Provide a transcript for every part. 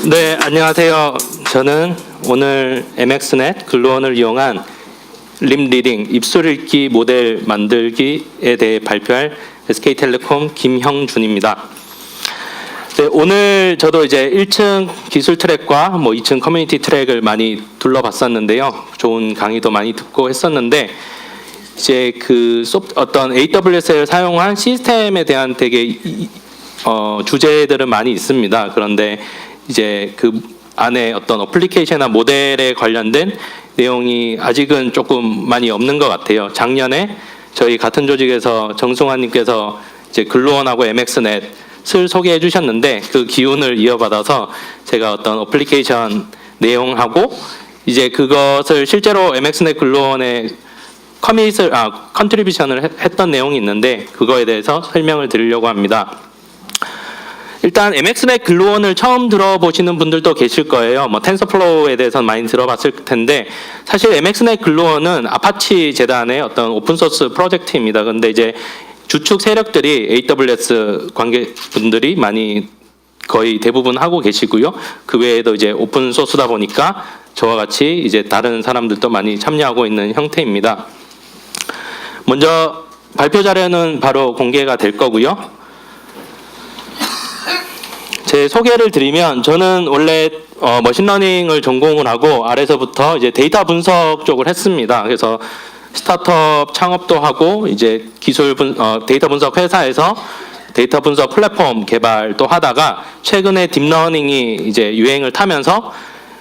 네, 안녕하세요. 저는 오늘 MXNet 글루원을 이용한 립 리딩 입술 읽기 모델 만들기에 대해 발표할 SK텔레콤 김형준입니다. 네, 오늘 저도 이제 1층 기술 트랙과 2층 커뮤니티 트랙을 많이 둘러봤었는데요. 좋은 강의도 많이 듣고 했었는데 이제 어떤 AWS를 사용한 시스템에 대한 되게 주제들은 많이 있습니다. 그런데 이제 그 안에 어떤 어플리케이션이나 모델에 관련된 내용이 아직은 조금 많이 없는 것 같아요. 작년에 저희 같은 조직에서 정승환님께서 이제 글루원하고 MXNet을 소개해 주셨는데 그 기운을 이어받아서 제가 어떤 어플리케이션 내용하고 이제 그것을 실제로 MXNet 글루원에 컨트리뷰션을 했던 내용이 있는데 그거에 대해서 설명을 드리려고 합니다. 일단 MXNet 글루원을 처음 들어보시는 분들도 계실 거예요. 텐서플로우에 대해서는 많이 들어봤을 텐데 사실 MXNet 글루원은 아파치 재단의 어떤 오픈소스 프로젝트입니다. 근데 이제 주축 세력들이 AWS 관계분들이 많이 거의 대부분 하고 계시고요. 그 외에도 이제 오픈소스다 보니까 저와 같이 이제 다른 사람들도 많이 참여하고 있는 형태입니다. 먼저 발표 자료는 바로 공개가 될 거고요. 제 소개를 드리면 저는 원래 머신러닝을 전공을 하고 아래서부터 이제 데이터 분석 쪽을 했습니다. 그래서 스타트업 창업도 하고 이제 데이터 분석 회사에서 데이터 분석 플랫폼 개발도 하다가 최근에 딥러닝이 이제 유행을 타면서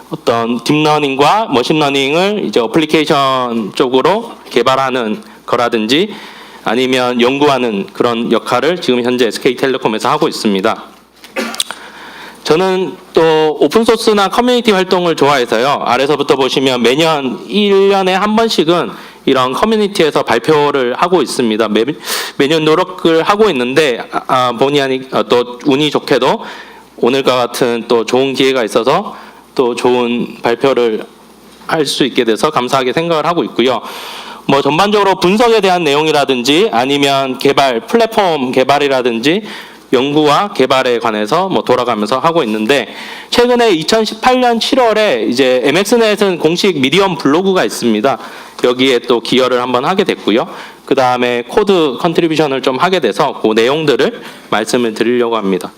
어떤 딥러닝과 머신러닝을 이제 어플리케이션 쪽으로 개발하는 거라든지 아니면 연구하는 그런 역할을 지금 현재 SK텔레콤에서 하고 있습니다. 저는 또 오픈소스나 커뮤니티 활동을 좋아해서요. 아래서부터 보시면 매년 1년에 한 번씩은 이런 커뮤니티에서 발표를 하고 있습니다. 매년 노력을 하고 있는데 본의 아니 또 운이 좋게도 오늘과 같은 또 좋은 기회가 있어서 또 좋은 발표를 할 수 있게 돼서 감사하게 생각을 하고 있고요. 전반적으로 분석에 대한 내용이라든지 아니면 플랫폼 개발이라든지 연구와 개발에 관해서 돌아가면서 하고 있는데 최근에 2018년 7월에 이제 MXNet은 공식 미디엄 블로그가 있습니다. 여기에 또 기여를 한번 하게 됐고요. 그 다음에 코드 컨트리뷰션을 좀 하게 돼서 그 내용들을 말씀을 드리려고 합니다.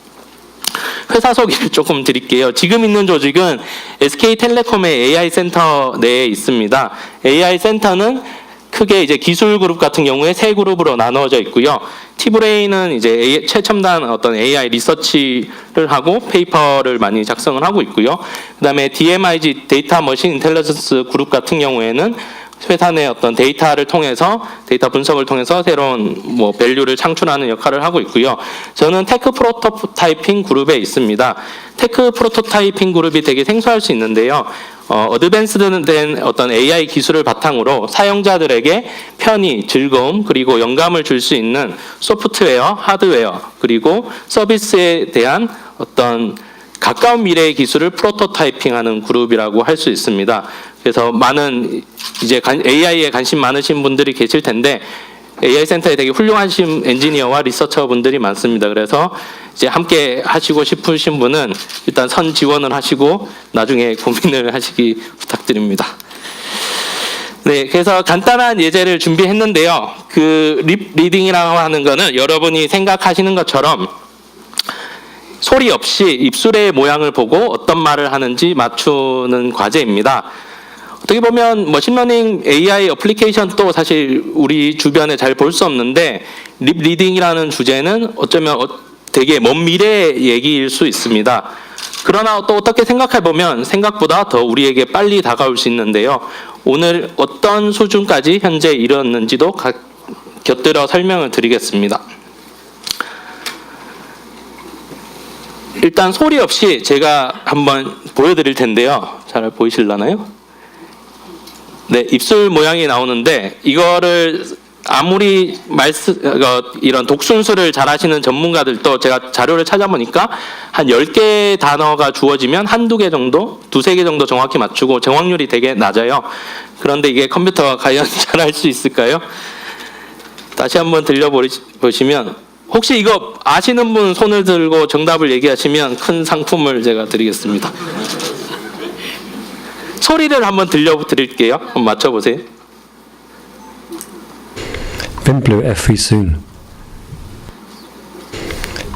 회사 소개를 조금 드릴게요. 지금 있는 조직은 SK텔레콤의 AI 센터 내에 있습니다. AI 센터는 크게 이제 기술 그룹 같은 경우에 세 그룹으로 나누어져 있고요. 티브레인은 이제 최첨단 어떤 AI 리서치를 하고 페이퍼를 많이 작성을 하고 있고요. 그다음에 DMIG 데이터 머신 인텔리전스 그룹 같은 경우에는 회사 내 어떤 데이터 분석을 통해서 새로운 밸류를 창출하는 역할을 하고 있고요. 저는 테크 프로토타이핑 그룹에 있습니다. 테크 프로토타이핑 그룹이 되게 생소할 수 있는데요. 어드밴스된 어떤 AI 기술을 바탕으로 사용자들에게 편의, 즐거움, 그리고 영감을 줄 수 있는 소프트웨어, 하드웨어, 그리고 서비스에 대한 어떤 가까운 미래의 기술을 프로토타이핑하는 그룹이라고 할 수 있습니다. 그래서 많은 이제 AI에 관심 많으신 분들이 계실 텐데 AI 센터에 되게 훌륭하신 엔지니어와 리서처 분들이 많습니다. 그래서 이제 함께 하시고 싶으신 분은 일단 선 지원을 하시고 나중에 고민을 하시기 부탁드립니다. 네, 그래서 간단한 예제를 준비했는데요. 그 립 리딩이라고 하는 거는 여러분이 생각하시는 것처럼 소리 없이 입술의 모양을 보고 어떤 말을 하는지 맞추는 과제입니다. 어떻게 보면 머신러닝 AI 어플리케이션도 사실 우리 주변에 잘 볼 수 없는데 립 리딩이라는 주제는 어쩌면 되게 먼 미래의 얘기일 수 있습니다. 그러나 또 어떻게 생각해 보면 생각보다 더 우리에게 빨리 다가올 수 있는데요. 오늘 어떤 수준까지 현재 이뤘는지도 곁들여 설명을 드리겠습니다. 일단 소리 없이 제가 한번 보여드릴 텐데요. 잘 보이실라나요? 네, 입술 모양이 나오는데 이거를 아무리 이런 독순수를 잘 하시는 전문가들도 제가 자료를 찾아보니까 한 10개 단어가 주어지면 한두 개 정도, 두세 개 정도 정확히 맞추고 정확률이 되게 낮아요. 그런데 이게 컴퓨터가 과연 잘 할 수 있을까요? 다시 한번 들려보시면 혹시 이거 아시는 분 손을 들고 정답을 얘기하시면 큰 상품을 제가 드리겠습니다. 소리를 한번 들려드릴게요. 한번 맞춰보세요. Vindblev er fri soon.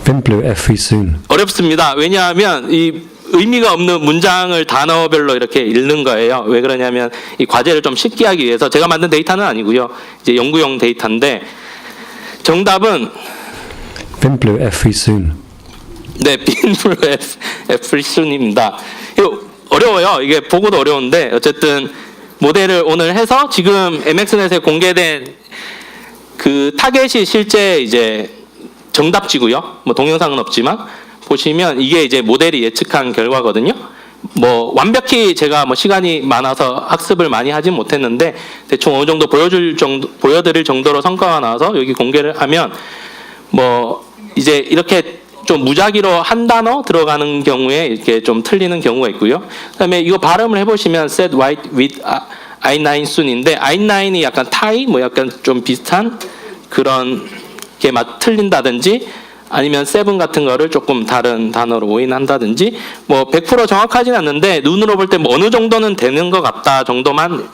Vindblev er fri soon. 어렵습니다. 왜냐하면 이 의미가 없는 문장을 단어별로 이렇게 읽는 거예요. 왜 그러냐면 이 과제를 좀 쉽게 하기 위해서. 제가 만든 데이터는 아니고요. 이제 연구용 데이터인데 정답은 Vindblev er fri soon. 네, Vindblev er fri soon입니다. 이거 어려워요. 이게 보고도 어려운데 어쨌든 모델을 오늘 해서 지금 MXNet에 공개된 그 타겟이 실제 이제 정답지고요. 뭐 동영상은 없지만 보시면 이게 이제 모델이 예측한 결과거든요. 뭐 완벽히 제가 뭐 시간이 많아서 학습을 많이 하진 못했는데 대충 어느 정도 보여드릴 정도로 성과가 나와서 여기 공개를 하면 뭐 이제 이렇게 좀 무작위로 한 단어 들어가는 경우에 이렇게 좀 틀리는 경우가 있고요. 그다음에 이거 발음을 해보시면 set white with I9 soon인데 I9이 약간 타이 뭐 약간 좀 비슷한 그런 게 틀린다든지 아니면 세븐 같은 거를 조금 다른 단어로 오인한다든지 뭐 100% 정확하진 않는데 눈으로 볼 때 뭐 어느 정도는 되는 것 같다 정도만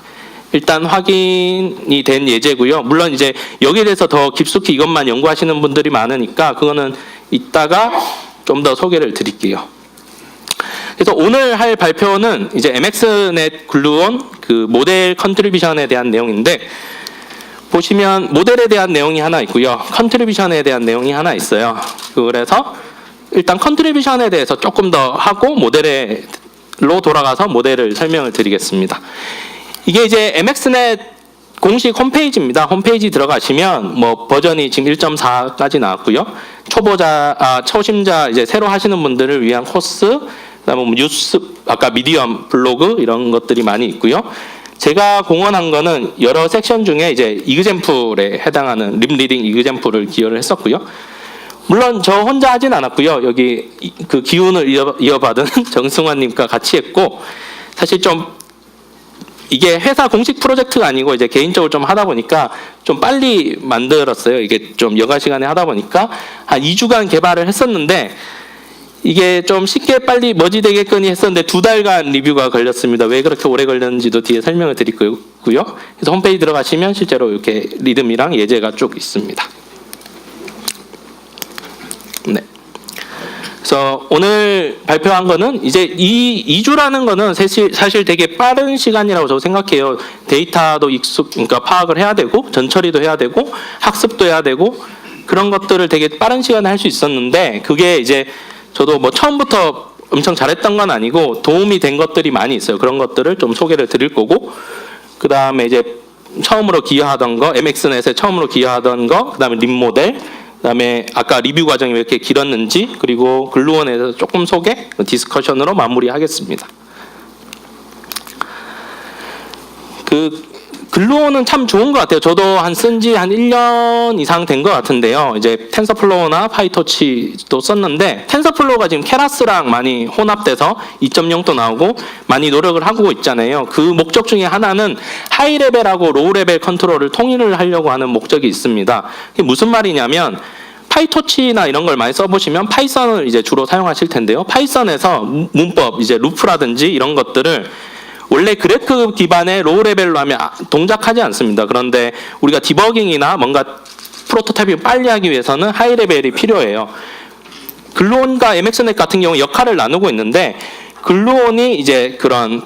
일단 확인이 된 예제고요. 물론 이제 여기에 대해서 더 깊숙이 이것만 연구하시는 분들이 많으니까 그거는 이따가 좀 더 소개를 드릴게요. 그래서 오늘 할 발표는 이제 MXNet 글루온 그 모델 컨트리뷰션에 대한 내용인데 보시면 모델에 대한 내용이 하나 있고요. 컨트리뷰션에 대한 내용이 하나 있어요. 그래서 일단 컨트리뷰션에 대해서 조금 더 하고 모델로 돌아가서 모델을 설명을 드리겠습니다. 이게 이제 MXNet 공식 홈페이지입니다. 홈페이지 들어가시면 뭐 버전이 지금 1.4까지 나왔고요. 초심자 이제 새로 하시는 분들을 위한 코스, 그다음에 뭐 뉴스, 아까 미디엄, 블로그 이런 것들이 많이 있고요. 제가 공헌한 거는 여러 섹션 중에 이제 이그젬플에 해당하는 립리딩 이그젬플을 기여를 했었고요. 물론 저 혼자 하진 않았고요. 여기 그 기운을 이어받은 정승환님과 같이 했고 사실 좀 이게 회사 공식 프로젝트가 아니고 이제 개인적으로 좀 하다 보니까 좀 빨리 만들었어요. 이게 좀 여가 시간에 하다 보니까 한 2주간 개발을 했었는데 이게 좀 쉽게 빨리 머지되겠거니 했었는데 2달간 리뷰가 걸렸습니다. 왜 그렇게 오래 걸렸는지도 뒤에 설명을 드릴 거고요. 그래서 홈페이지 들어가시면 실제로 이렇게 리듬이랑 예제가 쭉 있습니다. 네. 그래서 오늘 발표한 거는 이제 이 2주라는 거는 사실 되게 빠른 시간이라고 저도 생각해요. 데이터도 그러니까 파악을 해야 되고 전처리도 해야 되고 학습도 해야 되고 그런 것들을 되게 빠른 시간에 할 수 있었는데 그게 이제 저도 뭐 처음부터 엄청 잘했던 건 아니고 도움이 된 것들이 많이 있어요. 그런 것들을 좀 소개를 드릴 거고 그 다음에 이제 처음으로 기여하던 거, MXNet에 처음으로 기여하던 거, 그 다음에 립 모델, 그 다음에 아까 리뷰 과정이 왜 이렇게 길었는지 그리고 글루온에서 조금 소개, 디스커션으로 마무리하겠습니다. 글루온은 참 좋은 것 같아요. 저도 쓴 지 한 1년 이상 된 것 같은데요. 이제 텐서플로우나 파이토치도 썼는데 텐서플로우가 지금 케라스랑 많이 혼합돼서 2.0도 나오고 많이 노력을 하고 있잖아요. 그 목적 중에 하나는 하이 레벨하고 로우 레벨 컨트롤을 통일을 하려고 하는 목적이 있습니다. 이게 무슨 말이냐면 파이토치나 이런 걸 많이 써보시면 파이썬을 이제 주로 사용하실 텐데요. 파이썬에서 문법, 이제 루프라든지 이런 것들을 원래 그래프 기반의 로우 레벨로 하면 동작하지 않습니다. 그런데 우리가 디버깅이나 뭔가 프로토타입을 빨리 하기 위해서는 하이 레벨이 필요해요. 글루온과 MXNet 같은 경우 역할을 나누고 있는데 글루온이 이제 그런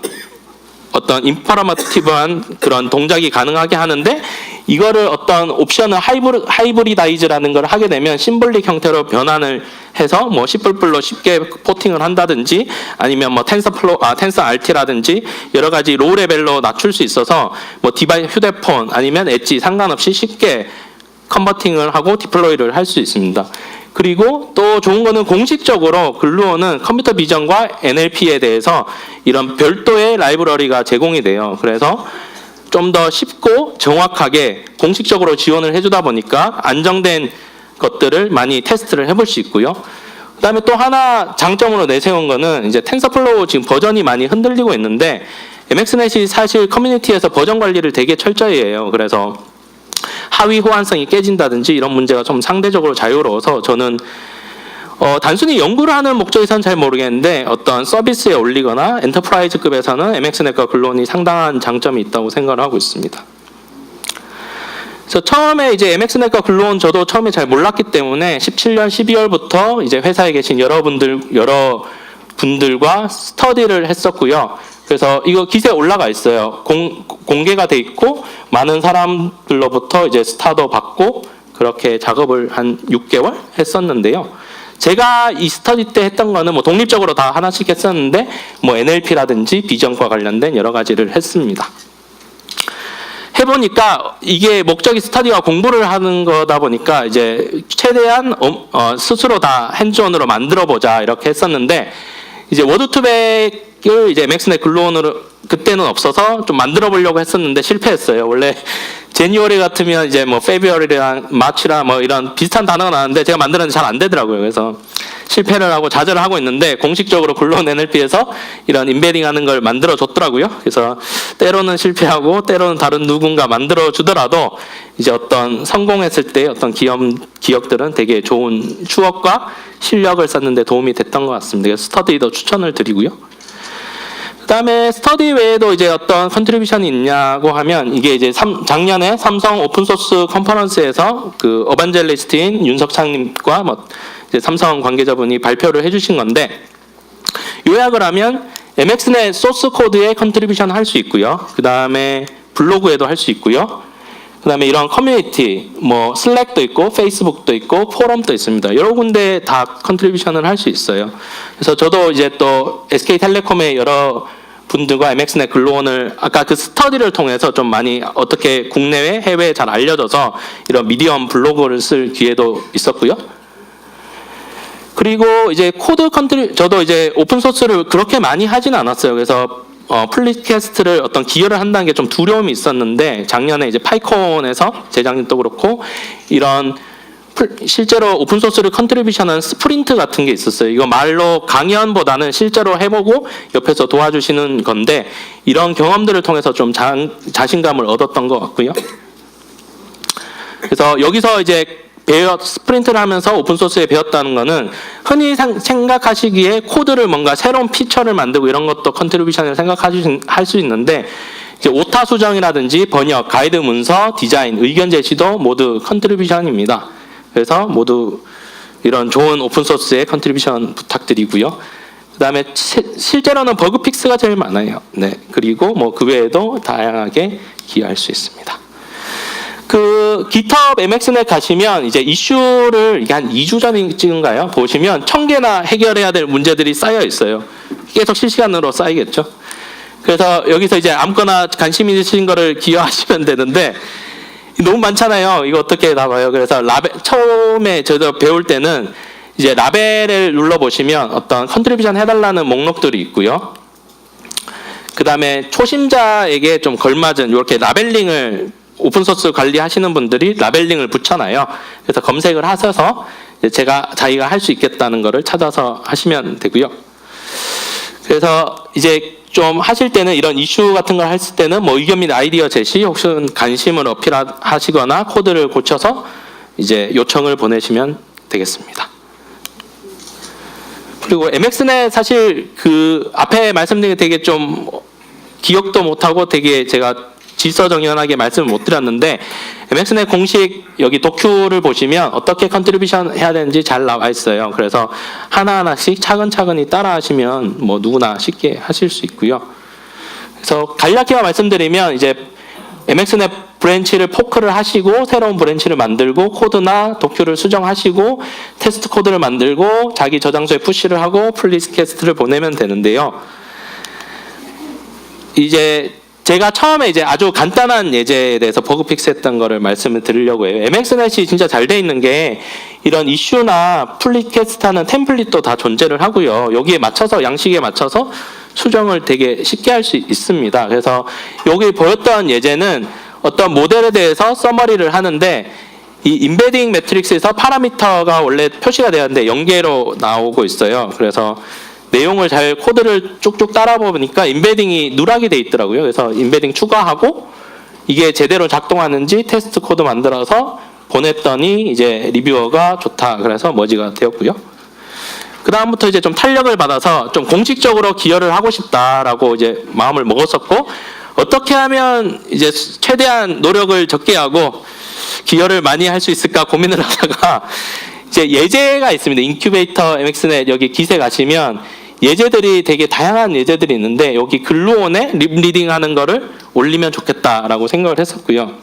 어떤 인퍼러머티브한 그런 동작이 가능하게 하는데 이거를 어떤 옵션을 하이브리다이즈라는 걸 하게 되면 심볼릭 형태로 변환을 해서 뭐 C++로 쉽게 포팅을 한다든지 아니면 뭐 텐서 RT라든지 여러 가지 로우 레벨로 낮출 수 있어서 뭐 휴대폰 아니면 엣지 상관없이 쉽게 컨버팅을 하고 디플로이를 할 수 있습니다. 그리고 또 좋은 거는 공식적으로 글루온은 컴퓨터 비전과 NLP에 대해서 이런 별도의 라이브러리가 제공이 돼요. 그래서 좀 더 쉽고 정확하게 공식적으로 지원을 해주다 보니까 안정된 것들을 많이 테스트를 해볼 수 있고요. 그 다음에 또 하나 장점으로 내세운 거는 이제 텐서플로우 지금 버전이 많이 흔들리고 있는데 MXNet이 사실 커뮤니티에서 버전 관리를 되게 철저히 해요. 그래서 하위 호환성이 깨진다든지 이런 문제가 좀 상대적으로 자유로워서 저는 단순히 연구를 하는 목적에서는 잘 모르겠는데 어떤 서비스에 올리거나 엔터프라이즈급에서는 MXNet과 글론이 상당한 장점이 있다고 생각을 하고 있습니다. 그래서 처음에 이제 MXNet과 글론 저도 처음에 잘 몰랐기 때문에 17년 12월부터 이제 회사에 계신 여러분들과 스터디를 했었고요. 그래서 이거 기사에 올라가 있어요. 공개가 돼 있고 많은 사람들로부터 이제 스타도 받고 그렇게 작업을 한 6개월 했었는데요. 제가 이 스터디 때 했던 거는 뭐 독립적으로 다 하나씩 했었는데 뭐 NLP라든지 비전과 관련된 여러 가지를 했습니다. 해보니까 이게 목적이 스터디와 공부를 하는 거다 보니까 이제 최대한 스스로 다 핸즈온으로 만들어 보자 이렇게 했었는데 이제 워드2백을 이제 MXNet 글론으로 그때는 없어서 좀 만들어 보려고 했었는데 실패했어요. 원래 제니월이 같으면 이제 뭐 페브리얼이랑 마치라 뭐 이런 비슷한 단어가 나왔는데 제가 만드는데 잘 안 되더라고요. 그래서 실패를 하고 좌절을 하고 있는데 공식적으로 글론 NLP에서 이런 인베딩하는 걸 만들어 줬더라고요. 그래서 때로는 실패하고 때로는 다른 누군가 만들어 주더라도 이제 어떤 성공했을 때 어떤 기억들은 되게 좋은 추억과 실력을 쌓는 데 도움이 됐던 것 같습니다. 그래서 스터디도 추천을 드리고요. 그다음에 스터디 외에도 이제 어떤 컨트리뷰션이 있냐고 하면 이게 이제 작년에 삼성 오픈소스 컨퍼런스에서 그 어반젤리스트인 윤석창님과 뭐 이제 삼성 관계자분이 발표를 해주신 건데 요약을 하면 MXNet 소스 코드에 컨트리뷰션 할 수 있고요. 그다음에 블로그에도 할 수 있고요. 그다음에 이런 커뮤니티 뭐 슬랙도 있고 페이스북도 있고 포럼도 있습니다. 여러 군데 다 컨트리뷰션을 할 수 있어요. 그래서 저도 이제 또 SK텔레콤의 여러 분들과 MXNet 글론을 아까 그 스터디를 통해서 좀 많이 어떻게 국내외 해외에 잘 알려져서 이런 미디엄 블로그를 쓸 기회도 있었고요. 그리고 이제 저도 이제 오픈 소스를 그렇게 많이 하진 않았어요. 그래서 플리캐스트를 어떤 기여를 한다는 게 좀 두려움이 있었는데 작년에 이제 파이콘에서 재작년도 그렇고 이런 실제로 오픈소스를 컨트리뷰션한 스프린트 같은 게 있었어요. 이거 말로 강연보다는 실제로 해보고 옆에서 도와주시는 건데 이런 경험들을 통해서 좀 자신감을 얻었던 것 같고요. 그래서 여기서 이제 스프린트를 하면서 오픈소스에 배웠다는 거는 흔히 생각하시기에 코드를 뭔가 새로운 피처를 만들고 이런 것도 컨트리뷰션을 생각할 수 있는데 이제 오타 수정이라든지 번역, 가이드 문서, 디자인, 의견 제시도 모두 컨트리뷰션입니다. 그래서 모두 이런 좋은 오픈소스의 컨트리뷰션 부탁드리고요. 그다음에 실제로는 버그 픽스가 제일 많아요. 네, 그리고 뭐 그 외에도 다양하게 기여할 수 있습니다. 그 GitHub MXNet 가시면 이제 이슈를 이게 한 2주 전인가요? 보시면 1000개나 해결해야 될 문제들이 쌓여 있어요. 계속 실시간으로 쌓이겠죠. 그래서 여기서 이제 아무거나 관심 있으신 거를 기여하시면 되는데 너무 많잖아요. 이거 어떻게 다 봐요. 그래서 처음에 저도 배울 때는 이제 라벨을 눌러보시면 어떤 컨트리뷰션 해달라는 목록들이 있고요. 그 다음에 초심자에게 좀 걸맞은 이렇게 라벨링을 오픈소스 관리하시는 분들이 라벨링을 붙여놔요. 그래서 검색을 하셔서 자기가 할 수 있겠다는 거를 찾아서 하시면 되고요. 그래서 이제 좀 하실 때는 이런 이슈 같은 걸 했을 때는 뭐 의견 및 아이디어 제시 혹시 관심을 어필하시거나 코드를 고쳐서 이제 요청을 보내시면 되겠습니다. 그리고 MXNet 사실 그 앞에 말씀드린 게 되게 좀 기억도 못하고 되게 제가 질서정연하게 말씀을 못 드렸는데 MXNet 공식 여기 도큐를 보시면 어떻게 컨트리뷰션 해야 되는지 잘 나와 있어요. 그래서 하나하나씩 차근차근히 따라 하시면 뭐 누구나 쉽게 하실 수 있고요. 그래서 간략히만 말씀드리면 이제 MXNet 브랜치를 포크를 하시고 새로운 브랜치를 만들고 코드나 도큐를 수정하시고 테스트 코드를 만들고 자기 저장소에 푸시를 하고 플리캐스트를 보내면 되는데요. 이제 제가 처음에 이제 아주 간단한 예제에 대해서 버그 픽스했던 거를 말씀을 드리려고 해요. MXNet이 진짜 잘 돼 있는 게 이런 이슈나 플리캐스트하는 템플릿도 다 존재를 하고요. 여기에 맞춰서 양식에 맞춰서 수정을 되게 쉽게 할 수 있습니다. 그래서 여기 보였던 예제는 어떤 모델에 대해서 서머리를 하는데 이 인베딩 매트릭스에서 파라미터가 원래 표시가 되었는데 0개로 나오고 있어요. 그래서 내용을 잘 코드를 쭉쭉 따라 보니까 인베딩이 누락이 돼 있더라고요. 그래서 인베딩 추가하고 이게 제대로 작동하는지 테스트 코드 만들어서 보냈더니 이제 리뷰어가 좋다. 그래서 머지가 되었고요. 그 다음부터 이제 좀 탄력을 받아서 좀 공식적으로 기여를 하고 싶다라고 이제 마음을 먹었었고, 어떻게 하면 이제 최대한 노력을 적게 하고 기여를 많이 할 수 있을까 고민을 하다가 이제 예제가 있습니다. 인큐베이터 MX넷 여기 기세 가시면 예제들이 되게 다양한 예제들이 있는데 여기 글루온에 립리딩 하는 거를 올리면 좋겠다라고 생각을 했었고요.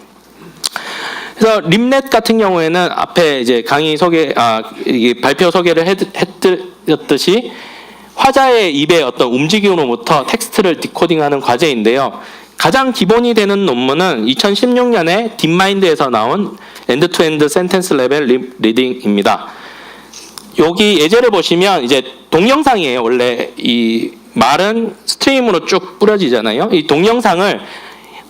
그래서 립넷 같은 경우에는 앞에 이제 강의 이게 발표 소개를 해드렸듯이 화자의 입의 어떤 움직임으로부터 텍스트를 디코딩하는 과제인데요. 가장 기본이 되는 논문은 2016년에 딥마인드에서 나온 엔드-투-엔드 센텐스 레벨 리딩입니다. 여기 예제를 보시면 이제 동영상이에요. 원래 이 말은 스트림으로 쭉 뿌려지잖아요. 이 동영상을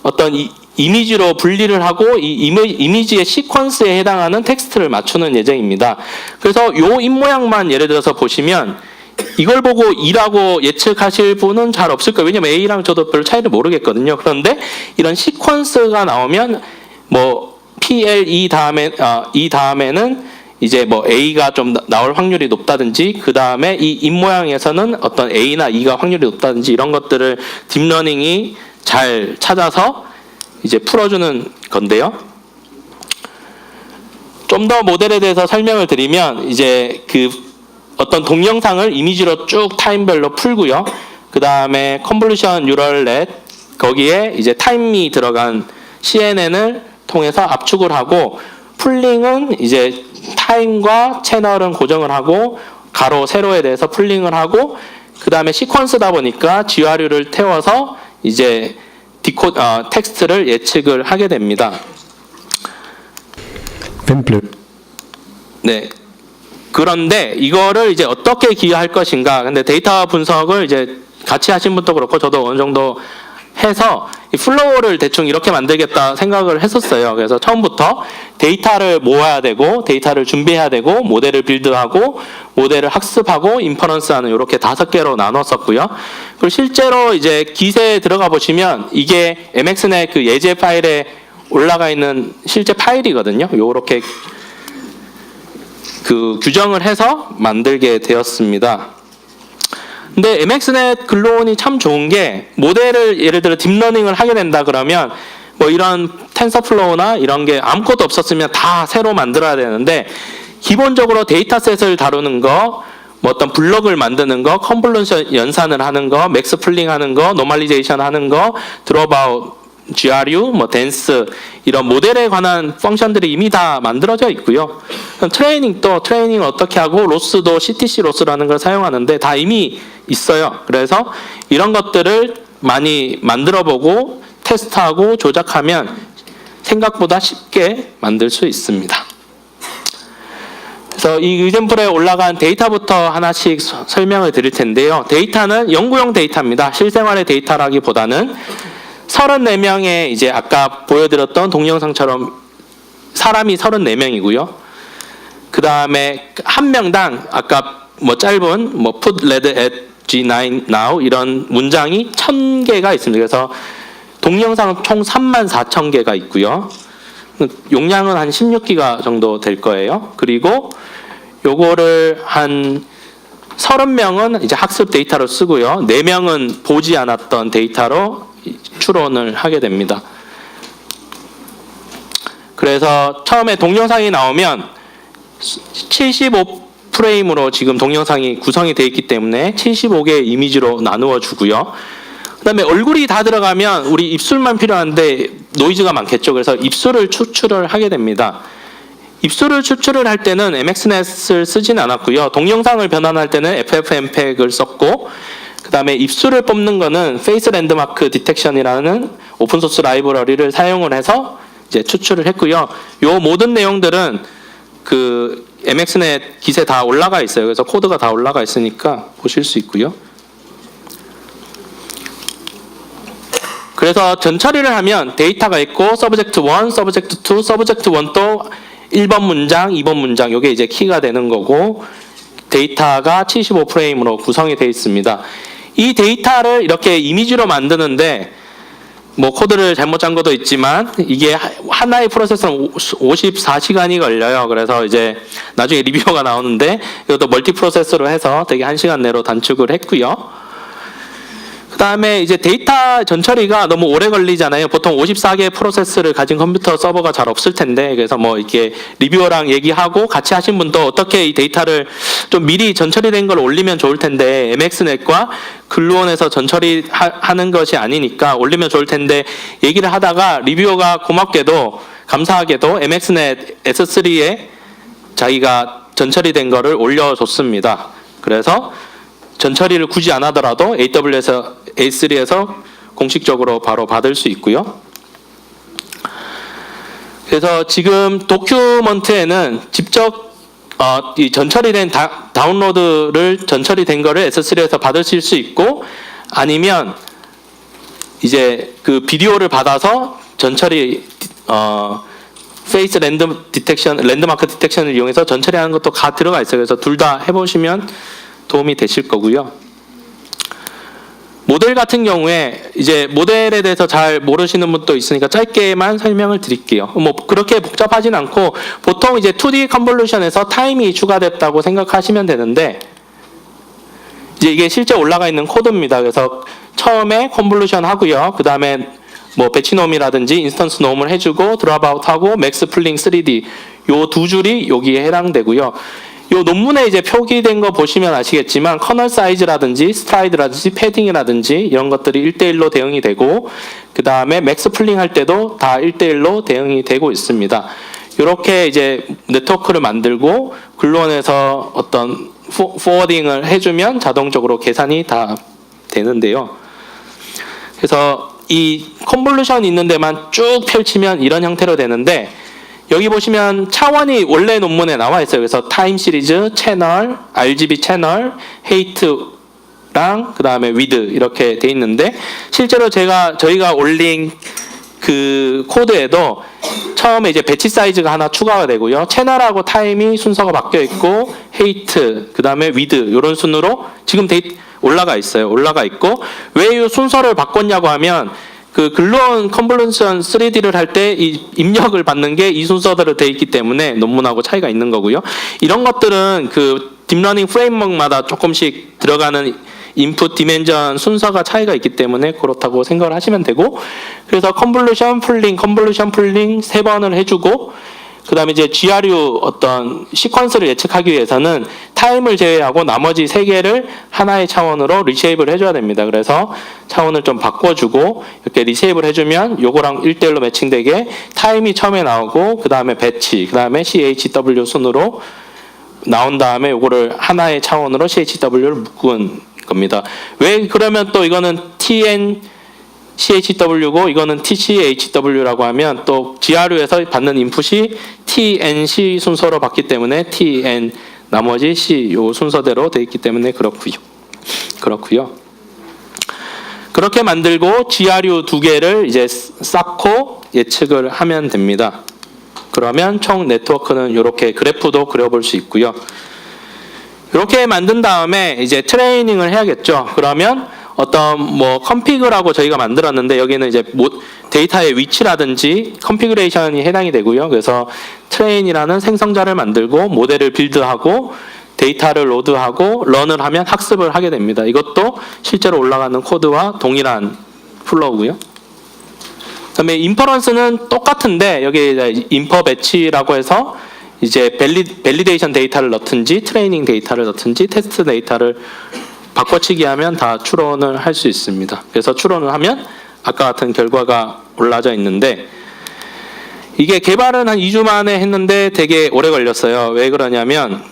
어떤 이미지로 분리를 하고 이 이미지의 시퀀스에 해당하는 텍스트를 맞추는 예제입니다. 그래서 요 입모양만 예를 들어서 보시면 이걸 보고 E라고 예측하실 분은 잘 없을 거예요. 왜냐면 A랑 저도 별 차이를 모르겠거든요. 그런데 이런 시퀀스가 나오면 뭐 PLE 다음에는 이제 뭐 A가 좀 나올 확률이 높다든지, 그 다음에 이 입모양에서는 어떤 A나 E가 확률이 높다든지 이런 것들을 딥러닝이 잘 찾아서 이제 풀어주는 건데요. 좀 더 모델에 대해서 설명을 드리면 이제 그 어떤 동영상을 이미지로 쭉 타임별로 풀고요. 그 다음에 컨볼루션 뉴럴넷 거기에 이제 타임이 들어간 CNN을 통해서 압축을 하고, 풀링은 이제 타임과 채널은 고정을 하고 가로 세로에 대해서 풀링을 하고, 그 다음에 시퀀스다 보니까 GRU를 태워서 이제 텍스트를 예측을 하게 됩니다. 네. 그런데 이거를 이제 어떻게 기여할 것인가. 근데 데이터 분석을 이제 같이 하신 분도 그렇고 저도 어느 정도 해서 이 플로우를 대충 이렇게 만들겠다 생각을 했었어요. 그래서 처음부터 데이터를 모아야 되고, 데이터를 준비해야 되고, 모델을 빌드하고, 모델을 학습하고, 인퍼런스하는 이렇게 5개로 나눴었고요. 그리고 실제로 이제 기세에 들어가 보시면 이게 MX넷 그 예제 파일에 올라가 있는 실제 파일이거든요. 요렇게 그 규정을 해서 만들게 되었습니다. 근데 MX넷 글루온이 참 좋은 게, 모델을 예를 들어 딥러닝을 하게 된다 그러면 뭐 이런 텐서플로우나 이런 게 아무것도 없었으면 다 새로 만들어야 되는데, 기본적으로 데이터셋을 다루는 거, 뭐 어떤 블럭을 만드는 거, 컨볼루션 연산을 하는 거, 맥스 풀링 하는 거, 노멀리제이션 하는 거, 드롭아웃, GRU, 뭐 댄스 이런 모델에 관한 펑션들이 이미 다 만들어져 있고요. 트레이닝을 어떻게 하고, 로스도 CTC 로스라는 걸 사용하는데 다 이미 있어요. 그래서 이런 것들을 많이 만들어보고 테스트하고 조작하면 생각보다 쉽게 만들 수 있습니다. 그래서 이 이젠플에 올라간 데이터부터 하나씩 설명을 드릴 텐데요. 데이터는 연구용 데이터입니다. 실생활의 데이터라기보다는 34명의 이제 아까 보여드렸던 동영상처럼 사람이 34명이고요. 그 다음에 한 명당 아까 뭐 짧은 뭐 put red at G9 now 이런 문장이 1000개가 있습니다. 그래서 동영상은 총 34,000개가 있고요. 용량은 한 16기가 정도 될 거예요. 그리고 요거를 한 30명은 이제 학습 데이터로 쓰고요. 4명은 보지 않았던 데이터로 추론을 하게 됩니다. 그래서 처음에 동영상이 나오면 75프레임으로 지금 동영상이 구성이 되어 있기 때문에 75개의 이미지로 나누어 주고요. 그 다음에 얼굴이 다 들어가면 우리 입술만 필요한데 노이즈가 많겠죠. 그래서 입술을 추출을 하게 됩니다. 입술을 추출을 할 때는 MX넷을 쓰진 않았고요. 동영상을 변환할 때는 FFmpeg을 썼고, 그 다음에 입술을 뽑는 거는 페이스 랜드마크 디텍션이라는 오픈소스 라이브러리를 사용을 해서 이제 추출을 했고요. 요 모든 내용들은 그 MX넷 기세 다 올라가 있어요. 그래서 코드가 다 올라가 있으니까 보실 수 있고요. 그래서 전 처리를 하면 데이터가 있고 서브젝트 1, 서브젝트 2, 서브젝트 1도 1번 문장, 2번 문장 이게 이제 키가 되는 거고, 데이터가 75프레임으로 구성이 되어 있습니다. 이 데이터를 이렇게 이미지로 만드는데 뭐 코드를 잘못 짠 것도 있지만 이게 하나의 프로세서는 54시간이 걸려요. 그래서 이제 나중에 리뷰가 나오는데 이것도 멀티 프로세서로 해서 되게 1시간 내로 단축을 했고요. 그다음에 이제 데이터 전처리가 너무 오래 걸리잖아요. 보통 54개 프로세스를 가진 컴퓨터 서버가 잘 없을 텐데, 그래서 뭐 이렇게 리뷰어랑 얘기하고 같이 하신 분도 어떻게 이 데이터를 좀 미리 전처리된 걸 올리면 좋을 텐데 MX넷과 글루온에서 전처리하는 것이 아니니까 올리면 좋을 텐데 얘기를 하다가 리뷰어가 고맙게도 감사하게도 MX넷 S3에 자기가 전처리된 거를 올려줬습니다. 그래서 전처리를 굳이 안 하더라도 A3에서 공식적으로 바로 받을 수 있고요. 그래서 지금 도큐먼트에는 직접 이 전처리된 다운로드를 전처리된 거를 S3에서 받으실 수 있고, 아니면 이제 그 비디오를 받아서 전처리 페이스 랜드마크 디텍션을 이용해서 전처리하는 것도 다 들어가 있어요. 그래서 둘 다 해보시면 도움이 되실 거고요. 모델 같은 경우에 이제 모델에 대해서 잘 모르시는 분도 있으니까 짧게만 설명을 드릴게요. 뭐 그렇게 복잡하진 않고 보통 이제 2D 컨볼루션에서 타임이 추가됐다고 생각하시면 되는데, 이제 이게 실제 올라가 있는 코드입니다. 그래서 처음에 컨볼루션 하고요. 그 다음에 뭐 배치놈이라든지 인스턴스 놈을 해주고 드랍아웃하고 맥스 풀링 3D 요 두 줄이 여기에 해당되고요. 요 논문에 이제 표기된 거 보시면 아시겠지만 커널 사이즈라든지 스트라이드라든지 패딩이라든지 이런 것들이 1대1로 대응이 되고, 그 다음에 맥스 풀링 할 때도 다 1대1로 대응이 되고 있습니다. 이렇게 이제 네트워크를 만들고 글루온에서 어떤 포워딩을 해주면 자동적으로 계산이 다 되는데요. 그래서 이 컨볼루션 있는 데만 쭉 펼치면 이런 형태로 되는데, 여기 보시면 차원이 원래 논문에 나와 있어요. 그래서 타임 시리즈, 채널, RGB 채널, 헤이트랑 그 다음에 위드 이렇게 돼 있는데, 실제로 저희가 올린 그 코드에도 처음에 이제 배치 사이즈가 하나 추가가 되고요. 채널하고 타임이 순서가 바뀌어 있고, 헤이트, 그 다음에 위드 이런 순으로 지금 올라가 있어요. 올라가 있고, 왜 이 순서를 바꿨냐고 하면 그 글루온 컨볼루션 3D를 할 때 이 입력을 받는 게 이 순서대로 돼 있기 때문에 논문하고 차이가 있는 거고요. 이런 것들은 그 딥러닝 프레임워크마다 조금씩 들어가는 인풋 디멘전 순서가 차이가 있기 때문에 그렇다고 생각을 하시면 되고, 그래서 컨볼루션 풀링 3번을 해주고, 그 다음에 이제 GRU 어떤 시퀀스를 예측하기 위해서는 타임을 제외하고 나머지 3개를 하나의 차원으로 리쉐입을 해줘야 됩니다. 그래서 차원을 좀 바꿔주고 이렇게 리쉐입을 해주면 요거랑 1대1로 매칭되게 타임이 처음에 나오고, 그 다음에 배치, 그 다음에 CHW 순으로 나온 다음에 요거를 하나의 차원으로 CHW를 묶은 겁니다. 왜 그러면 또 이거는 TN-CHW고 이거는 TCHW라고 하면 또 GRU에서 받는 인풋이 TNC 순서로 받기 때문에 TN 나머지 C 요 순서대로 되어 있기 때문에 그렇고요. 그렇게 만들고 GRU 2개를 이제 쌓고 예측을 하면 됩니다. 그러면 총 네트워크는 이렇게 그래프도 그려볼 수 있고요. 이렇게 만든 다음에 이제 트레이닝을 해야겠죠. 그러면 어떤 뭐 컨피그라고 저희가 만들었는데, 여기는 이제 데이터의 위치라든지 컨피그레이션이 해당이 되고요. 그래서 트레인이라는 생성자를 만들고 모델을 빌드하고 데이터를 로드하고 런을 하면 학습을 하게 됩니다. 이것도 실제로 올라가는 코드와 동일한 플로우고요. 그다음에 인퍼런스는 똑같은데, 여기 이제 인퍼 배치라고 해서 이제 밸리데이션 데이터를 넣든지 트레이닝 데이터를 넣든지 테스트 데이터를 바꿔치기 하면 다 추론을 할 수 있습니다. 그래서 추론을 하면 아까 같은 결과가 올라져 있는데, 이게 개발은 한 2주 만에 했는데 되게 오래 걸렸어요. 왜 그러냐면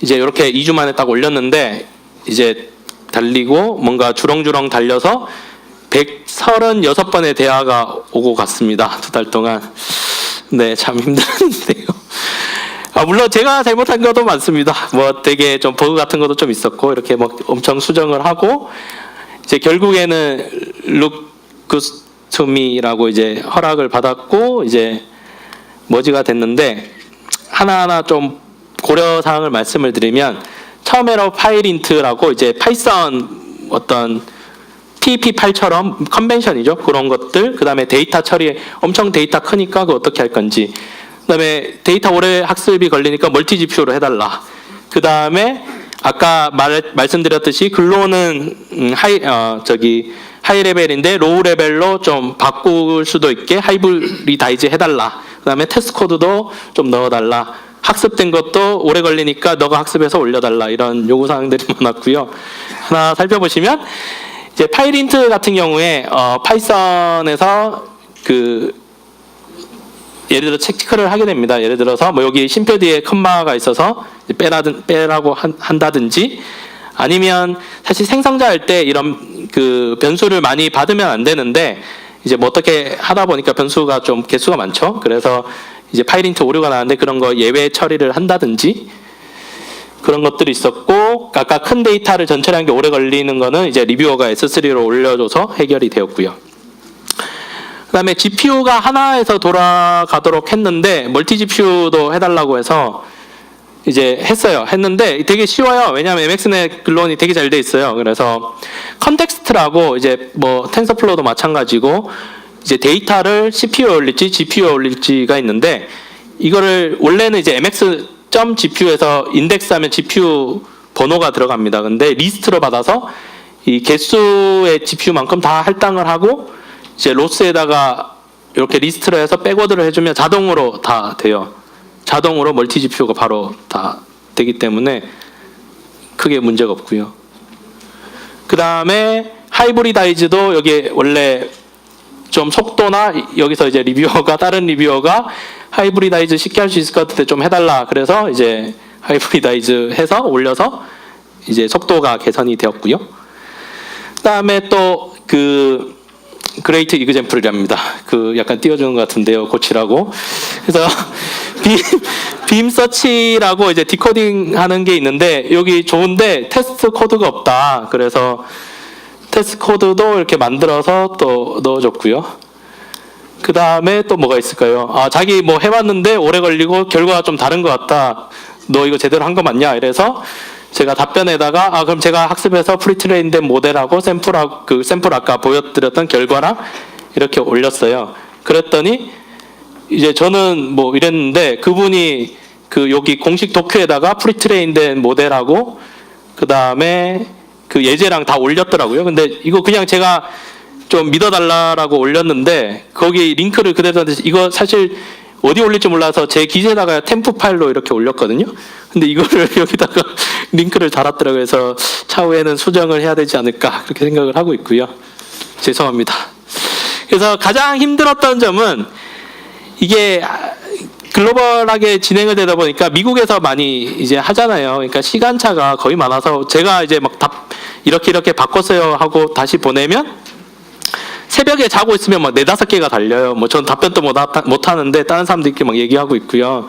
이제 이렇게 2주 만에 딱 올렸는데 이제 달리고 뭔가 주렁주렁 달려서 136번의 대화가 오고 갔습니다. 2달 동안. 네, 참 힘들었는데요. 물론 제가 잘못한 것도 많습니다. 뭐 되게 좀 버그 같은 것도 좀 있었고, 이렇게 뭐 엄청 수정을 하고, 이제 결국에는 look to me라고 이제 허락을 받았고, 이제 머지가 됐는데, 하나하나 좀 고려 사항을 말씀을 드리면, 처음에로 파일인트라고 이제 파이썬 어떤 TEP8처럼 컨벤션이죠. 그런 것들, 그 다음에 데이터 처리, 엄청 데이터 크니까 그거 어떻게 할 건지, 그 다음에 데이터 오래 학습이 걸리니까 멀티 GPU로 해달라. 그 다음에 아까 말씀드렸듯이 근로는 하이 레벨인데 로우 레벨로 좀 바꿀 수도 있게 하이브리다이즈 해달라. 그 다음에 테스트 코드도 좀 넣어달라. 학습된 것도 오래 걸리니까 너가 학습해서 올려달라. 이런 요구사항들이 많았고요. 하나 살펴보시면 이제 파일인트 같은 경우에 파이썬에서 예를 들어 체크를 하게 됩니다. 예를 들어서 뭐 여기 쉼표 뒤에 컴마가 있어서 빼라고 한다든지, 아니면 사실 생성자 할 때 이런 변수를 많이 받으면 안 되는데 이제 뭐 어떻게 하다 보니까 변수가 좀 개수가 많죠. 그래서 이제 파일인트 오류가 나는데 그런 거 예외 처리를 한다든지 그런 것들이 있었고, 아까 큰 데이터를 전처리하는 게 오래 걸리는 거는 이제 리뷰어가 S3로 올려줘서 해결이 되었고요. 그 다음에 GPU가 하나에서 돌아가도록 했는데 멀티 GPU도 해달라고 해서 이제 했는데 되게 쉬워요. 왜냐하면 MXNet 근론이 되게 잘 돼 있어요. 그래서 컨텍스트라고 이제 뭐 텐서플로우도 마찬가지고 이제 데이터를 CPU에 올릴지 GPU에 올릴지가 있는데, 이거를 원래는 이제 MX.GPU에서 인덱스하면 GPU 번호가 들어갑니다. 근데 리스트로 받아서 이 개수의 GPU만큼 다 할당을 하고 이제 로스에다가 이렇게 리스트로 해서 백워드를 해주면 자동으로 다 돼요. 자동으로 멀티 GPU가 바로 다 되기 때문에 크게 문제가 없고요. 그 다음에 하이브리다이즈도 여기 원래 좀 속도나 여기서 이제 다른 리뷰어가 하이브리다이즈 쉽게 할 수 있을 것 같은데 좀 해달라. 그래서 이제 하이브리다이즈 해서 올려서 이제 속도가 개선이 되었고요. 그 다음에 또 그레이트 이그젬플이랍니다. 약간 띄워주는 것 같은데요. 고치라고. 그래서 빔 서치라고 이제 디코딩 하는 게 있는데 여기 좋은데 테스트 코드가 없다. 그래서 테스트 코드도 이렇게 만들어서 또 넣어줬고요. 그 다음에 또 뭐가 있을까요? 자기 뭐 해봤는데 오래 걸리고 결과가 좀 다른 것 같다. 너 이거 제대로 한 거 맞냐? 이래서 제가 답변에다가 그럼 제가 학습해서 프리트레인된 모델하고 샘플 아까 보여드렸던 결과랑 이렇게 올렸어요. 그랬더니 이제 저는 뭐 이랬는데 그분이 여기 공식 도큐에다가 프리트레인된 모델하고 그 다음에 예제랑 다 올렸더라고요. 근데 이거 그냥 제가 좀 믿어달라고 올렸는데 거기 링크를 그대로 이거 사실 어디 올릴지 몰라서 제 기재에다가 템프 파일로 이렇게 올렸거든요. 근데 이거를 여기다가 링크를 달았더라고요. 그래서 차후에는 수정을 해야 되지 않을까 그렇게 생각을 하고 있고요. 죄송합니다. 그래서 가장 힘들었던 점은 이게 글로벌하게 진행을 되다 보니까 미국에서 많이 이제 하잖아요. 그러니까 시간차가 거의 많아서 제가 이제 막 이렇게 바꿨어요 하고 다시 보내면 새벽에 자고 있으면 막 4-5개가 달려요. 뭐 전 답변도 못 하는데 다른 사람들끼리 막 얘기하고 있고요.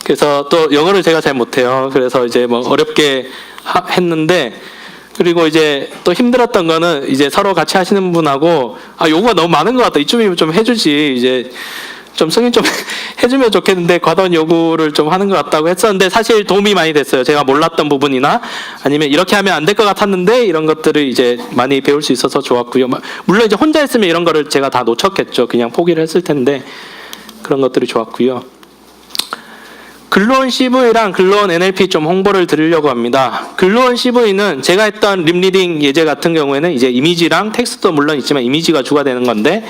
그래서 또 영어를 제가 잘 못해요. 그래서 이제 뭐 어렵게 했는데, 그리고 이제 또 힘들었던 거는 이제 서로 같이 하시는 분하고 요구가 너무 많은 것 같다. 이쯤이면 좀 해주지. 이제 좀 승인 좀 해주면 좋겠는데 과도한 요구를 좀 하는 것 같다고 했었는데 사실 도움이 많이 됐어요. 제가 몰랐던 부분이나 아니면 이렇게 하면 안 될 것 같았는데 이런 것들을 이제 많이 배울 수 있어서 좋았고요. 물론 이제 혼자 했으면 이런 거를 제가 다 놓쳤겠죠. 그냥 포기를 했을 텐데 그런 것들이 좋았고요. 글로온 CV랑 글로온 NLP 좀 홍보를 드리려고 합니다. 글로온 CV는 제가 했던 립리딩 예제 같은 경우에는 이제 이미지랑 텍스트도 물론 있지만 이미지가 주가 되는 건데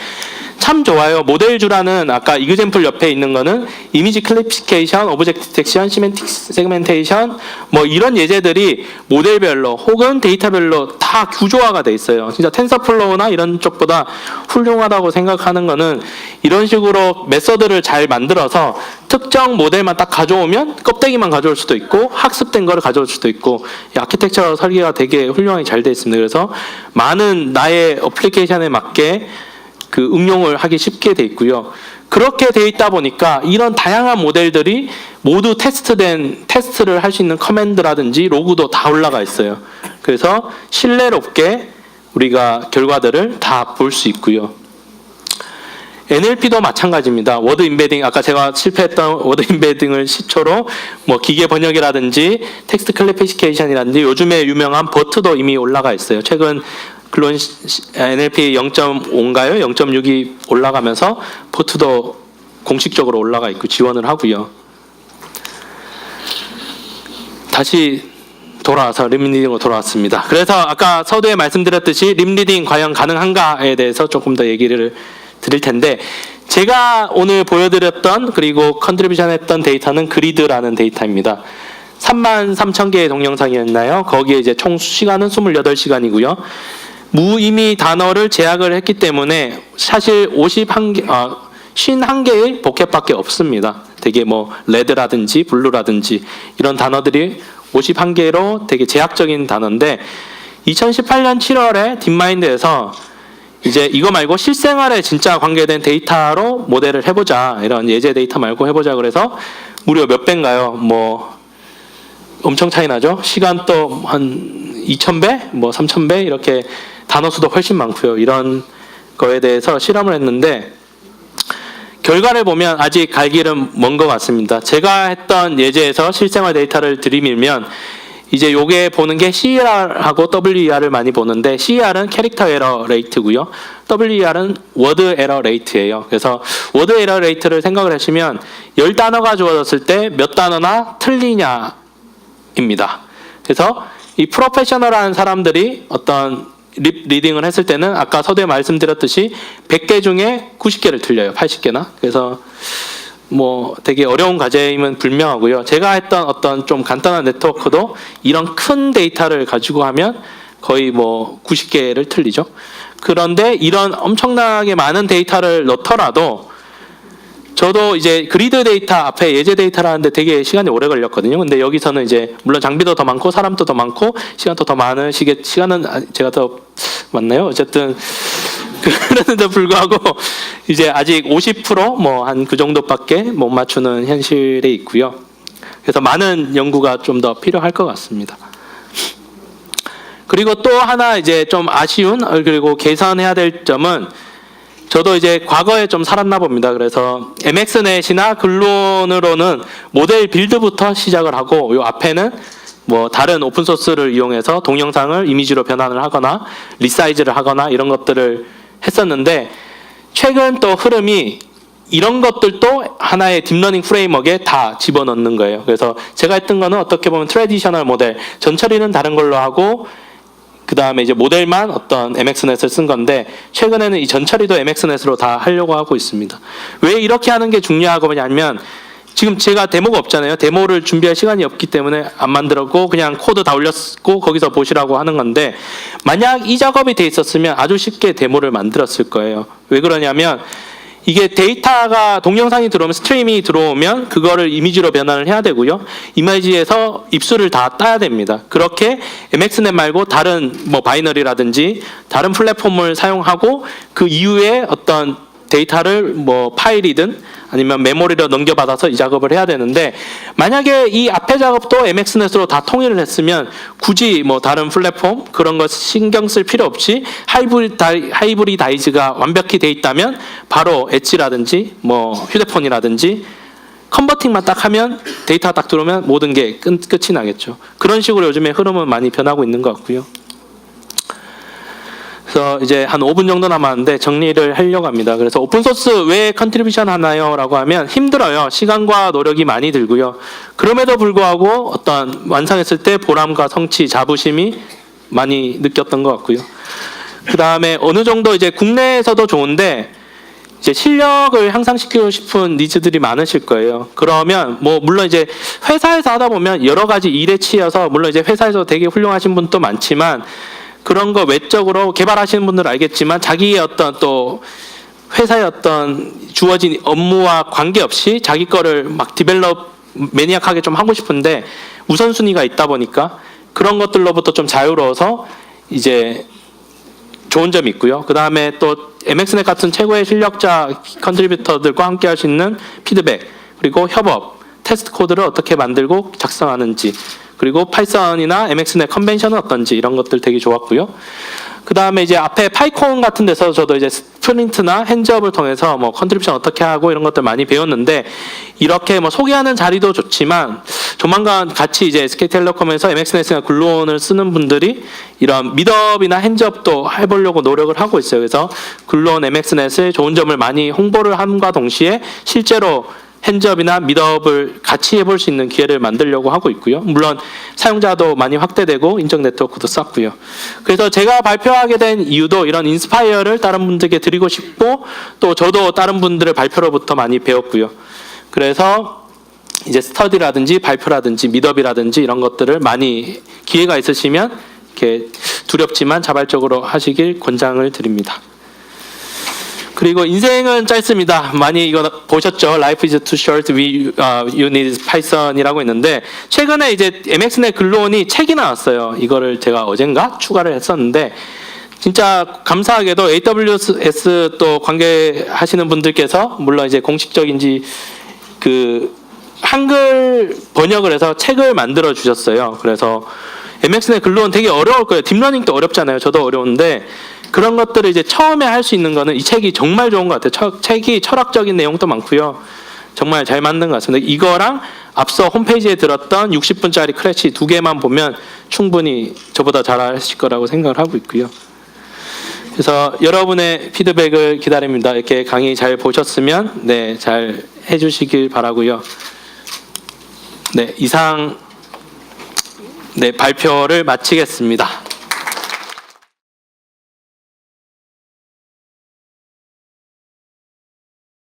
참 좋아요. 모델주라는 아까 이그젬플 옆에 있는 거는 이미지 클래시피케이션, 오브젝트 디텍션, 시멘틱 세그멘테이션 뭐 이런 예제들이 모델별로 혹은 데이터별로 다 구조화가 돼 있어요. 진짜 텐서플로우나 이런 쪽보다 훌륭하다고 생각하는 거는 이런 식으로 메서드를 잘 만들어서 특정 모델만 딱 가져오면 껍데기만 가져올 수도 있고 학습된 거를 가져올 수도 있고 아키텍처 설계가 되게 훌륭하게 잘 돼 있습니다. 그래서 많은 나의 어플리케이션에 맞게 응용을 하기 쉽게 돼 있고요. 그렇게 돼 있다 보니까 이런 다양한 모델들이 모두 테스트를 할 수 있는 커맨드라든지 로그도 다 올라가 있어요. 그래서 신뢰롭게 우리가 결과들을 다 볼 수 있고요. NLP도 마찬가지입니다. 워드 임베딩, 아까 제가 실패했던 워드 임베딩을 시초로 뭐 기계 번역이라든지 텍스트 클래시피케이션이라든지 요즘에 유명한 버트도 이미 올라가 있어요. 최근 물론 NLP 0.5인가요? 0.6이 올라가면서 포트도 공식적으로 올라가 있고 지원을 하고요. 다시 돌아와서 립리딩으로 돌아왔습니다. 그래서 아까 서두에 말씀드렸듯이 립리딩 과연 가능한가에 대해서 조금 더 얘기를 드릴 텐데, 제가 오늘 보여드렸던 그리고 컨트리뷰션 했던 데이터는 그리드라는 데이터입니다. 33,000개의 동영상이었나요? 거기에 이제 총 시간은 28시간이고요. 무의미 단어를 제약을 했기 때문에 사실 51개의 보켓밖에 없습니다. 되게 뭐 레드라든지 블루라든지 이런 단어들이 51개로 되게 제약적인 단어인데, 2018년 7월에 딥마인드에서 이제 이거 말고 실생활에 진짜 관계된 데이터로 모델을 해보자, 이런 예제 데이터 말고 해보자 그래서 무려 몇 배인가요? 뭐 엄청 차이 나죠? 시간도 한 2,000배, 뭐 3,000배 이렇게 단어 수도 훨씬 많고요. 이런 거에 대해서 실험을 했는데 결과를 보면 아직 갈 길은 먼 것 같습니다. 제가 했던 예제에서 실생활 데이터를 들이밀면 이제 요게 보는 게 CER하고 WER을 많이 보는데, CER은 캐릭터 에러 레이트고요. WER은 워드 에러 레이트예요. 그래서 워드 에러 레이트를 생각을 하시면 10단어가 주어졌을 때 몇 단어나 틀리냐입니다. 그래서 이 프로페셔널한 사람들이 어떤 리딩을 했을 때는 아까 서두에 말씀드렸듯이 100개 중에 90개를 틀려요. 80개나. 그래서 뭐 되게 어려운 과제임은 분명하고요. 제가 했던 어떤 좀 간단한 네트워크도 이런 큰 데이터를 가지고 하면 거의 뭐 90개를 틀리죠. 그런데 이런 엄청나게 많은 데이터를 넣더라도 저도 이제 그리드 데이터 앞에 예제 데이터를 하는데 되게 시간이 오래 걸렸거든요. 근데 여기서는 이제 물론 장비도 더 많고 사람도 더 많고 시간도 더 많으시겠, 시간은 제가 더 많나요? 어쨌든 그런데도 불구하고 이제 아직 50% 한 그 정도밖에 못 맞추는 현실에 있고요. 그래서 많은 연구가 좀 더 필요할 것 같습니다. 그리고 또 하나 이제 좀 아쉬운 그리고 개선해야 될 점은, 저도 이제 과거에 좀 살았나 봅니다. 그래서 MXNet이나 글론으로는 모델 빌드부터 시작을 하고 요 앞에는 뭐 다른 오픈소스를 이용해서 동영상을 이미지로 변환을 하거나 리사이즈를 하거나 이런 것들을 했었는데, 최근 또 흐름이 이런 것들도 하나의 딥러닝 프레임워크에 다 집어넣는 거예요. 그래서 제가 했던 거는 어떻게 보면 트래디셔널 모델, 전처리는 다른 걸로 하고 그 다음에 이제 모델만 어떤 MXNet을 쓴 건데, 최근에는 이 전처리도 MXNet으로 다 하려고 하고 있습니다. 왜 이렇게 하는 게 중요하냐면, 지금 제가 데모가 없잖아요. 데모를 준비할 시간이 없기 때문에 안 만들었고 그냥 코드 다 올렸고 거기서 보시라고 하는 건데, 만약 이 작업이 돼 있었으면 아주 쉽게 데모를 만들었을 거예요. 왜 그러냐면 이게 데이터가 동영상이 들어오면, 스트리밍이 들어오면 그거를 이미지로 변환을 해야 되고요. 이미지에서 입수를 다 따야 됩니다. 그렇게 MXNet 말고 다른 뭐 바이너리라든지 다른 플랫폼을 사용하고 그 이후에 어떤 데이터를 뭐 파일이든 아니면 메모리로 넘겨받아서 이 작업을 해야 되는데, 만약에 이 앞에 작업도 MXNet으로 다 통일을 했으면 굳이 뭐 다른 플랫폼 그런 거 신경 쓸 필요 없이 하이브리다이즈가 완벽히 돼 있다면 바로 엣지라든지 뭐 휴대폰이라든지 컨버팅만 딱 하면 데이터가 딱 들어오면 모든 게 끝이 나겠죠. 그런 식으로 요즘에 흐름은 많이 변하고 있는 것 같고요. 그래서 이제 한 5분 정도 남았는데 정리를 하려고 합니다. 그래서 오픈소스 왜 컨트리뷰션 하나요? 라고 하면 힘들어요. 시간과 노력이 많이 들고요. 그럼에도 불구하고 어떤 완성했을 때 보람과 성취, 자부심이 많이 느꼈던 것 같고요. 그 다음에 어느 정도 이제 국내에서도 좋은데 이제 실력을 향상시키고 싶은 니즈들이 많으실 거예요. 그러면 뭐 물론 이제 회사에서 하다 보면 여러 가지 일에 치여서, 물론 이제 회사에서 되게 훌륭하신 분도 많지만 그런 거 외적으로 개발하시는 분들은 알겠지만 자기의 어떤 또 회사의 어떤 주어진 업무와 관계없이 자기 거를 막 디벨롭 매니악하게 좀 하고 싶은데 우선순위가 있다 보니까 그런 것들로부터 좀 자유로워서 이제 좋은 점이 있고요. 그 다음에 또 MXNet 같은 최고의 실력자 컨트리뷰터들과 함께 할 수 있는 피드백, 그리고 협업, 테스트 코드를 어떻게 만들고 작성하는지, 그리고 파이썬이나 MXNet 컨벤션은 어떤지 이런 것들 되게 좋았고요. 그 다음에 이제 앞에 파이콘 같은 데서 저도 이제 스프린트나 핸즈업을 통해서 뭐 컨트리뷰션 어떻게 하고 이런 것들 많이 배웠는데, 이렇게 뭐 소개하는 자리도 좋지만 조만간 같이 이제 SK텔레콤에서 MXNet이나 글루온을 쓰는 분들이 이런 미드업이나 핸즈업도 해보려고 노력을 하고 있어요. 그래서 글루온 MXNet의 좋은 점을 많이 홍보를 함과 동시에 실제로 핸즈업이나 미드업을 같이 해볼 수 있는 기회를 만들려고 하고 있고요. 물론 사용자도 많이 확대되고 인적 네트워크도 쌓고요. 그래서 제가 발표하게 된 이유도 이런 인스파이어를 다른 분들께 드리고 싶고 또 저도 다른 분들의 발표로부터 많이 배웠고요. 그래서 이제 스터디라든지 발표라든지 미드업이라든지 이런 것들을 많이 기회가 있으시면 이렇게 두렵지만 자발적으로 하시길 권장을 드립니다. 그리고 인생은 짧습니다. 많이 이거 보셨죠? Life is too short. You need Python이라고 있는데 최근에 이제 MXNet 글루온이 책이 나왔어요. 이거를 제가 어젠가 추가를 했었는데 진짜 감사하게도 AWS 또 관계하시는 분들께서 물론 이제 공식적인지 그 한글 번역을 해서 책을 만들어 주셨어요. 그래서 MXNet 글루온 되게 어려울 거예요. 딥러닝도 어렵잖아요. 저도 어려운데 그런 것들을 이제 처음에 할 수 있는 거는 이 책이 정말 좋은 것 같아요. 책이 철학적인 내용도 많고요. 정말 잘 만든 것 같습니다. 이거랑 앞서 홈페이지에 들었던 60분짜리 크래시 두 개만 보면 충분히 저보다 잘하실 거라고 생각을 하고 있고요. 그래서 여러분의 피드백을 기다립니다. 이렇게 강의 잘 보셨으면 네, 잘 해주시길 바라고요. 네, 이상 네, 발표를 마치겠습니다.